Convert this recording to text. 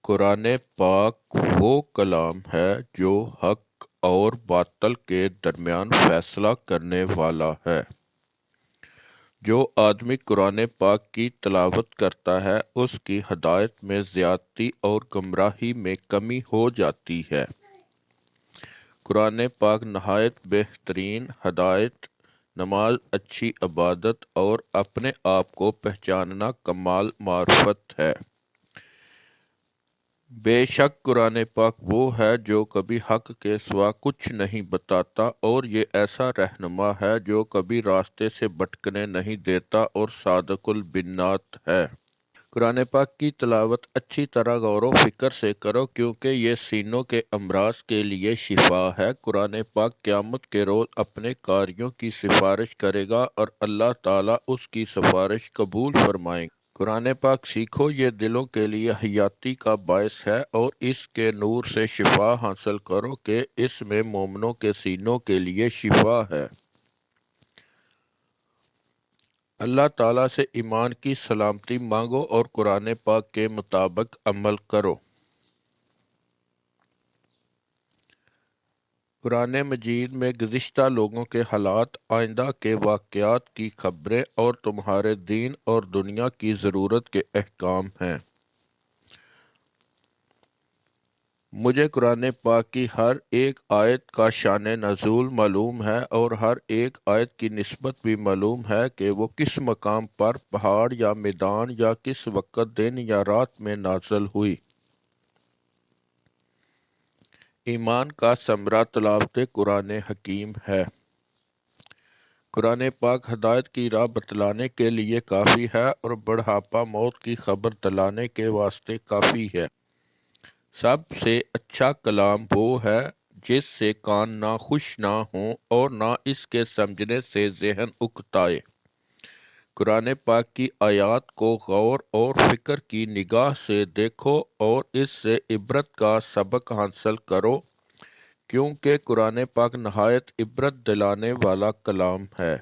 قرآن پاک وہ کلام ہے جو حق اور باطل کے درمیان فیصلہ کرنے والا ہے۔ جو آدمی قرآن پاک کی تلاوت کرتا ہے اس کی ہدایت میں زیادتی اور گمراہی میں کمی ہو جاتی ہے۔ قرآن پاک نہایت بہترین ہدایت، نماز اچھی عبادت اور اپنے آپ کو پہچاننا کمال معرفت ہے۔ بے شک قرآن پاک وہ ہے جو کبھی حق کے سوا کچھ نہیں بتاتا، اور یہ ایسا رہنما ہے جو کبھی راستے سے بھٹکنے نہیں دیتا اور صادق البنات ہے۔ قرآن پاک کی تلاوت اچھی طرح غور و فکر سے کرو، کیونکہ یہ سینوں کے امراض کے لیے شفا ہے۔ قرآن پاک قیامت کے روز اپنے قاریوں کی سفارش کرے گا اور اللہ تعالیٰ اس کی سفارش قبول فرمائیں گے۔ قرآن پاک سیکھو، یہ دلوں کے لیے حیاتی کا باعث ہے، اور اس کے نور سے شفا حاصل کرو کہ اس میں مومنوں کے سینوں کے لیے شفا ہے۔ اللہ تعالیٰ سے ایمان کی سلامتی مانگو اور قرآن پاک کے مطابق عمل کرو۔ قرآن مجید میں گزشتہ لوگوں کے حالات، آئندہ کے واقعات کی خبریں اور تمہارے دین اور دنیا کی ضرورت کے احکام ہیں۔ مجھے قرآن پاک کی ہر ایک آیت کا شان نزول معلوم ہے، اور ہر ایک آیت کی نسبت بھی معلوم ہے کہ وہ کس مقام پر، پہاڑ یا میدان، یا کس وقت دن یا رات میں نازل ہوئی۔ ایمان کا ثمرہ تلاوت قرآن حکیم ہے۔ قرآن پاک ہدایت کی راہ بتلانے کے لیے کافی ہے، اور بڑھاپا موت کی خبر دلانے کے واسطے کافی ہے۔ سب سے اچھا کلام وہ ہے جس سے کان نہ خوش نہ ہوں اور نہ اس کے سمجھنے سے ذہن اکتائے۔ قرآن پاک کی آیات کو غور اور فکر کی نگاہ سے دیکھو اور اس سے عبرت کا سبق حاصل کرو، کیونکہ قرآن پاک نہایت عبرت دلانے والا کلام ہے۔